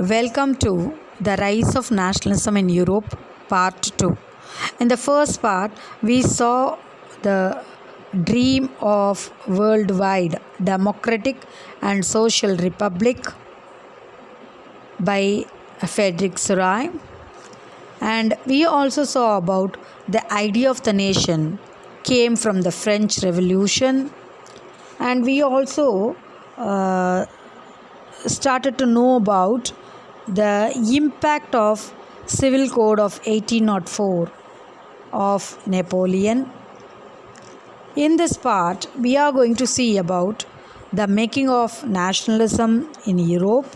Welcome to the Rise of Nationalism in Europe, Part 2. In the first part, we saw the dream of worldwide democratic and social republic by Frederick Surai, and we also saw about the idea of the nation came from the French Revolution, and we also started to know about the impact of Civil Code of 1804 of Napoleon. In this part, we are going to see about the making of nationalism in Europe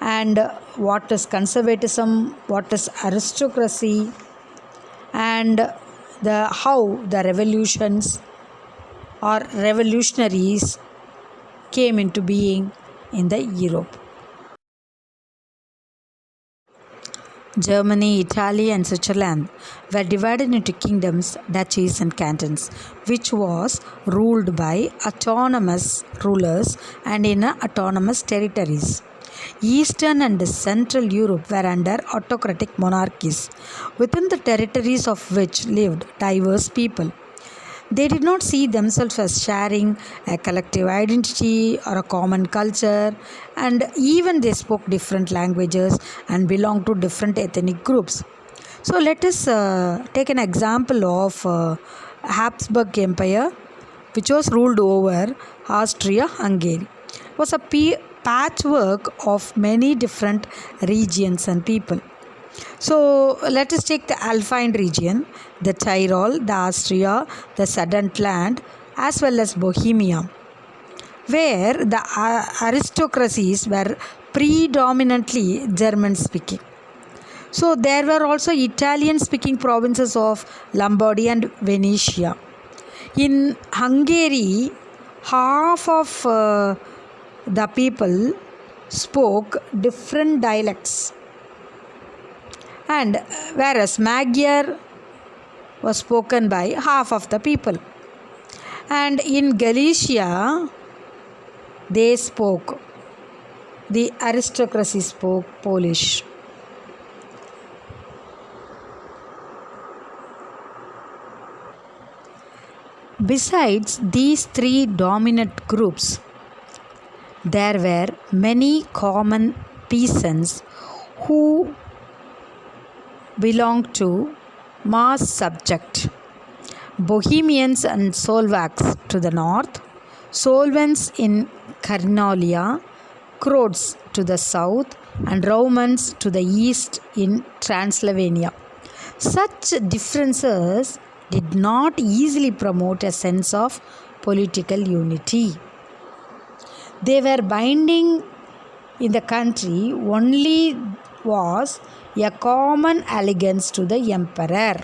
and what is conservatism, what is aristocracy, and how the revolutions or revolutionaries came into being in the Europe. Germany, Italy and Switzerland were divided into kingdoms, duchies and cantons, which was ruled by autonomous rulers and in autonomous territories. Eastern and Central Europe were under autocratic monarchies, within the territories of which lived diverse people. They did not see themselves as sharing a collective identity or a common culture, and even they spoke different languages and belonged to different ethnic groups. So let us take an example of Habsburg Empire, which was ruled over Austria-Hungary. It was a patchwork of many different regions and people. So let us take the Alpine region, the Tyrol, the Austria, the Sudetenland, as well as Bohemia, where the aristocracies were predominantly German speaking. So there were also Italian speaking provinces of Lombardy and Venetia. In Hungary, half of the people spoke different dialects, and whereas Magyar was spoken by half of the people, and in Galicia the aristocracy spoke Polish. Besides these three dominant groups, there were many common peasants who belonged to mass subject: Bohemians and Slovaks to the north, Slovens in Carniolia, Croats to the south, and Romans to the east in Transylvania. Such differences did not easily promote a sense of political unity. They were binding in the country only was a common allegiance to the emperor.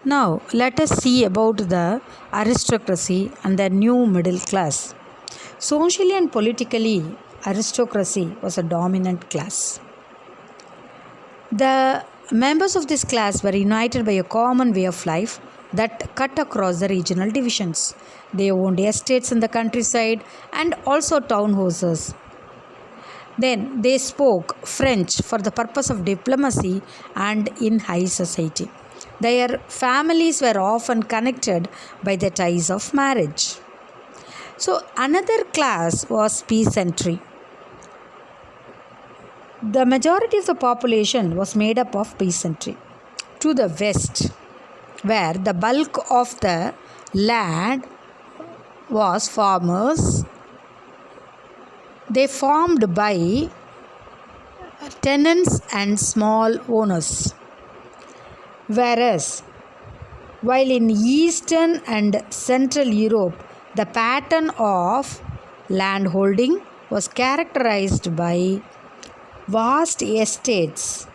Now let us see about the aristocracy and the new middle class. Socially and politically, aristocracy was a dominant class. The members of this class were united by a common way of life that cut across the regional divisions. They owned estates in the countryside and also town houses. Then they spoke French for the purpose of diplomacy and in high society. Their families were often connected by the ties of marriage. So another class was peasantry. The majority of the population was made up of peasantry. To the west, where the bulk of the land was farmers, they formed by tenants and small owners. Whereas, while in Eastern and Central Europe, the pattern of landholding was characterized by vast estates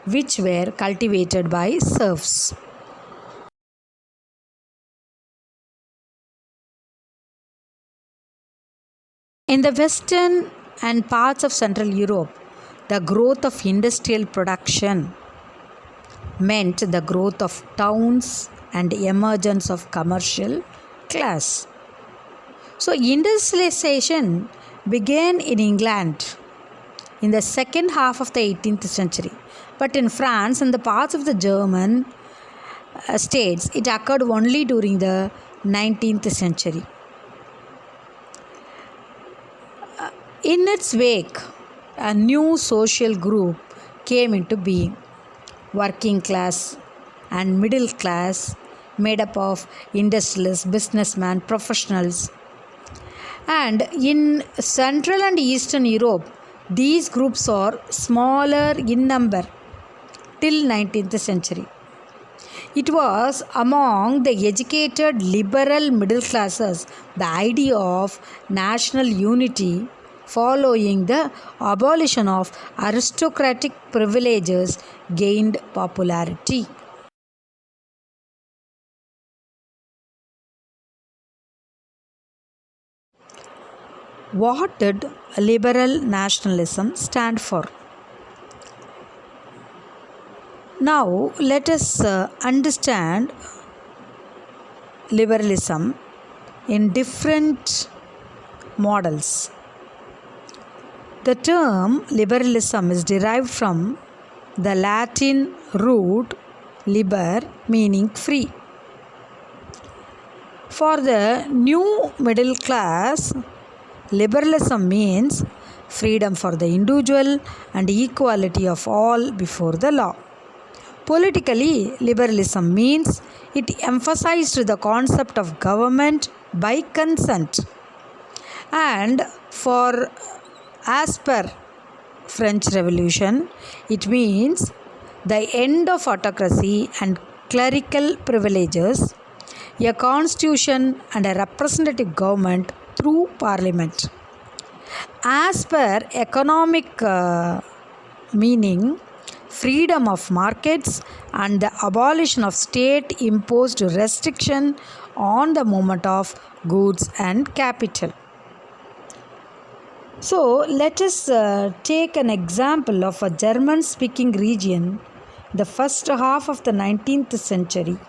which were cultivated by serfs. In the Western and parts of Central Europe, the growth of industrial production meant the growth of towns and emergence of commercial class. So, industrialization began in England in the second half of the 18th century, but in France and the parts of the German states, it occurred only during the 19th century. In its wake, a new social group came into being, working class and middle class, made up of industrialists, businessmen, professionals. And in Central and Eastern Europe, these groups are smaller in number till 19th century. It was among the educated liberal middle classes the idea of national unity following the abolition of aristocratic privileges gained popularity. What did liberal nationalism stand for? Now, let us understand liberalism in different models. The term liberalism is derived from the Latin root liber, meaning free. For the new middle class, liberalism means freedom for the individual and equality of all before the law. Politically, liberalism means it emphasized the concept of government by consent. And as per French Revolution, it means the end of autocracy and clerical privileges, a constitution and a representative government through parliament. As per economic meaning, freedom of markets and the abolition of state imposed restriction on the movement of goods and capital. So, let us take an example of a German speaking region, the first half of the 19th century.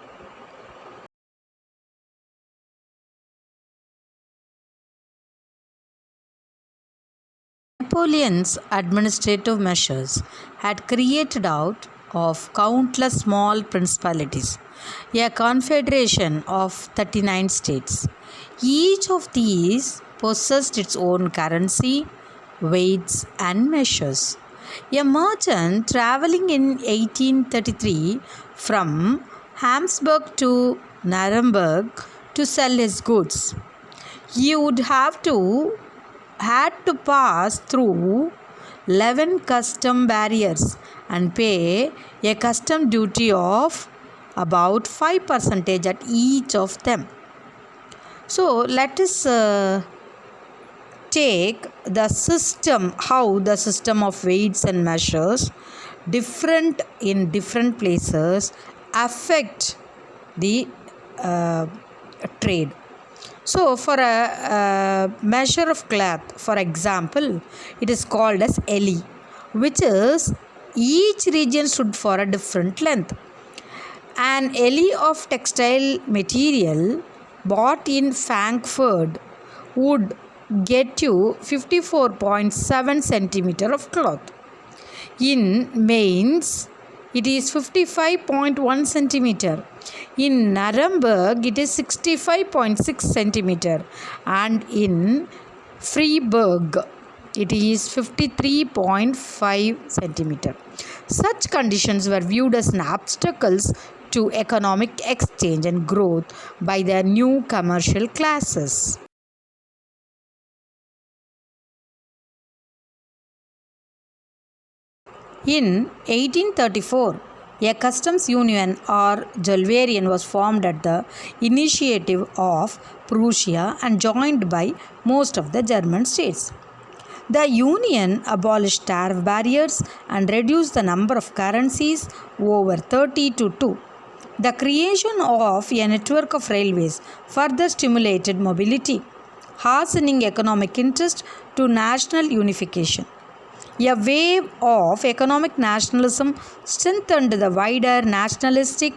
Napoleon's administrative measures had created out of countless small principalities a confederation of 39 states. Each of these possessed its own currency, weights, and measures. A merchant traveling in 1833 from Habsburg to Nuremberg to sell his goods, he would had to pass through 11 custom barriers and pay a custom duty of about 5% at each of them. So let us take the system, how the system of weights and measures different in different places affect the trade. So, for a measure of cloth, for example, it is called as elli, which is each region stood for a different length. An elli of textile material bought in Frankfurt would get you 54.7 centimeter of cloth. In Mainz, it is 55.1 centimeter. In Nuremberg, it is 65.6 centimeter. And in Freiburg, it is 53.5 centimeter. Such conditions were viewed as obstacles to economic exchange and growth by the new commercial classes. In 1834, a customs union or Julverian was formed at the initiative of Prussia and joined by most of the German states. The union abolished tariff barriers and reduced the number of currencies over 30 to 2. The creation of a network of railways further stimulated mobility, hastening economic interest to national unification. A wave of economic nationalism strengthened the wider nationalistic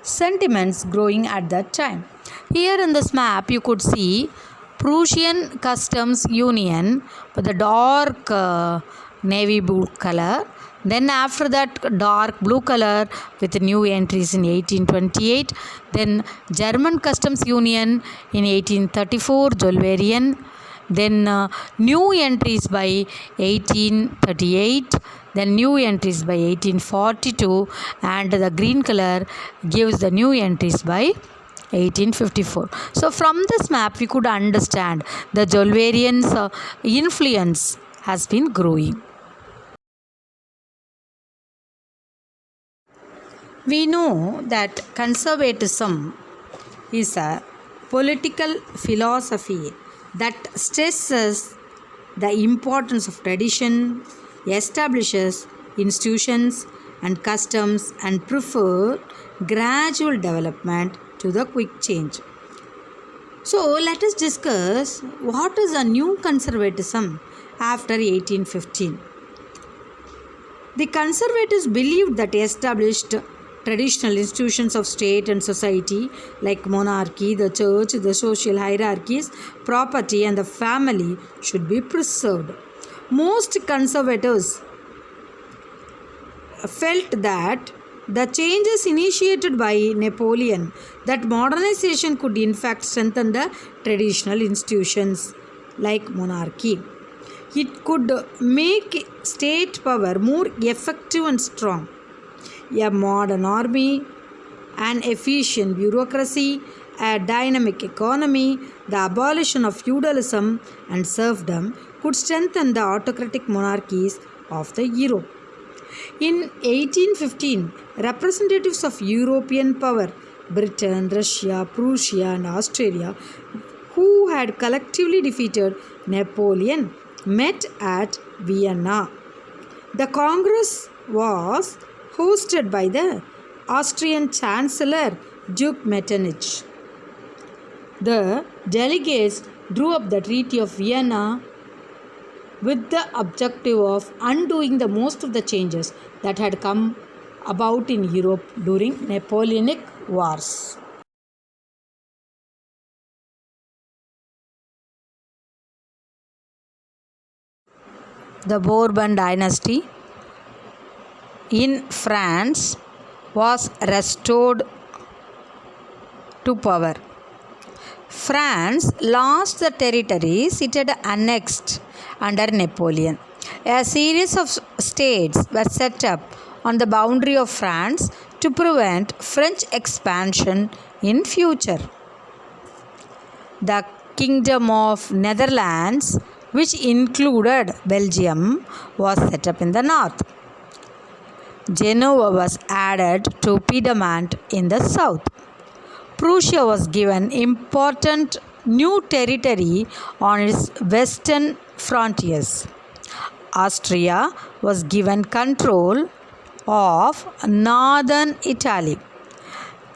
sentiments growing at that time. Here in this map, you could see Prussian Customs Union with the dark navy blue color. Then after that dark blue color with new entries in 1828. Then German Customs Union in 1834, Zollverein. Then new entries by 1838. Then new entries by 1842, and the green color gives the new entries by 1854. So from this map we could understand the Zollvereian's influence has been growing. We know that conservatism is a political philosophy that stresses the importance of tradition, establishes institutions and customs, and prefer gradual development to the quick change. So let us discuss what is a new conservatism after 1815. The conservatives believed that established traditional institutions of state and society like monarchy, the church, the social hierarchies, property and the family should be preserved. Most conservatives felt that the changes initiated by Napoleon, that modernization could in fact strengthen the traditional institutions like monarchy. It could make state power more effective and strong. A modern army, an efficient bureaucracy, a dynamic economy, the abolition of feudalism and serfdom could strengthen the autocratic monarchies of the Europe. In 1815, representatives of European power, Britain, Russia, Prussia and Austria, who had collectively defeated Napoleon, met at Vienna. The Congress was hosted by the Austrian Chancellor Duke Metternich. The delegates drew up the Treaty of Vienna with the objective of undoing the most of the changes that had come about in Europe during Napoleonic Wars. The Bourbon dynasty in France was restored to power. France lost the territories it had annexed under Napoleon. A series of states were set up on the boundary of France to prevent French expansion in future. The Kingdom of Netherlands, which included Belgium, was set up in the north. Genoa was added to Piedmont in the south. Prussia was given important new territory on its western frontiers. Austria was given control of northern Italy.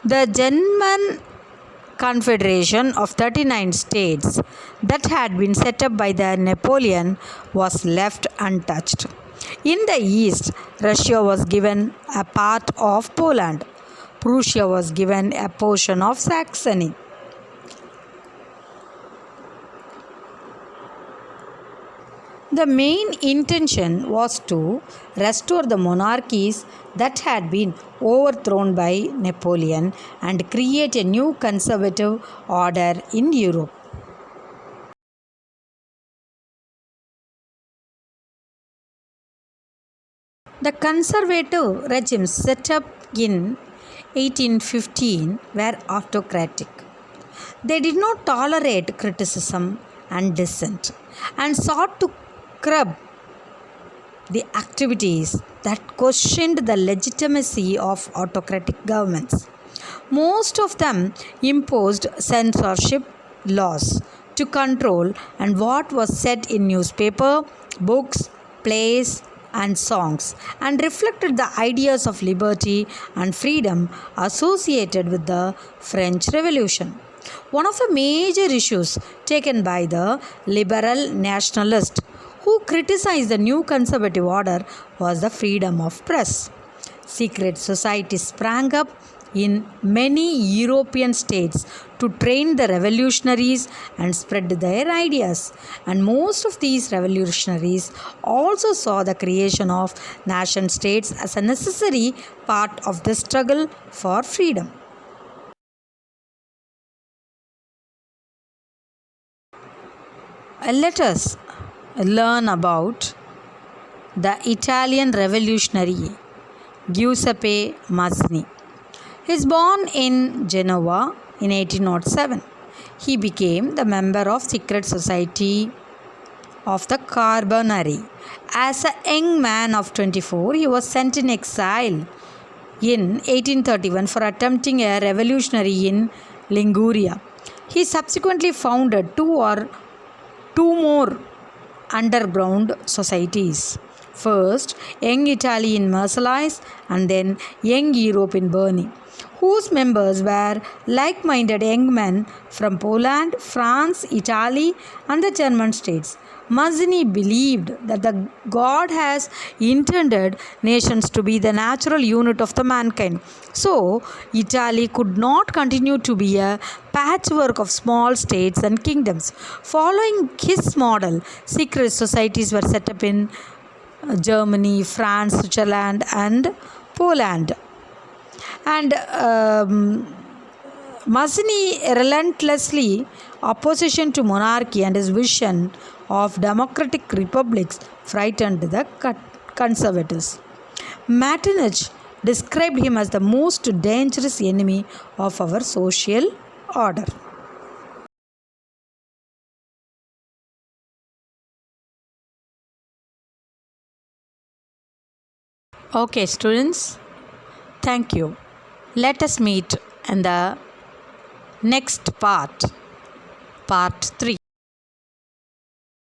The German Confederation of 39 states that had been set up by the Napoleon was left untouched. In the east, Russia was given a part of Poland. Prussia was given a portion of Saxony. The main intention was to restore the monarchies that had been overthrown by Napoleon and create a new conservative order in Europe. The conservative regimes set up in 1815 were autocratic. They did not tolerate criticism and dissent and sought to curb the activities that questioned the legitimacy of autocratic governments. Most of them imposed censorship laws to control and what was said in newspaper, books, plays and songs, and reflected the ideas of liberty and freedom associated with the French Revolution. One of the major issues taken by the liberal nationalists who criticized the new conservative order was the freedom of press. Secret societies sprang up in many European states to train the revolutionaries and spread their ideas. And most of these revolutionaries also saw the creation of nation states as a necessary part of the struggle for freedom. Let us learn about the Italian revolutionary Giuseppe Masini. He is born in Genoa in 1807. He became the member of secret society of the Carbonari. As a young man of 24, he was sent in exile in 1831 for attempting a revolutionary in Liguria. He subsequently founded two more underground societies. First, Young Italy in Marseilles and then Young Europe in Bern, whose members were like-minded young men from Poland, France, Italy and the German states. Masini believed that the God has intended nations to be the natural unit of the mankind. So, Italy could not continue to be a patchwork of small states and kingdoms. Following his model, secret societies were set up in Germany, France, Switzerland and Poland. And Masini relentlessly opposition to monarchy and his vision of democratic republics frightened the conservatives. Metternich described him as the most dangerous enemy of our social order. Okay, students, thank you. Let us meet in the next part 3.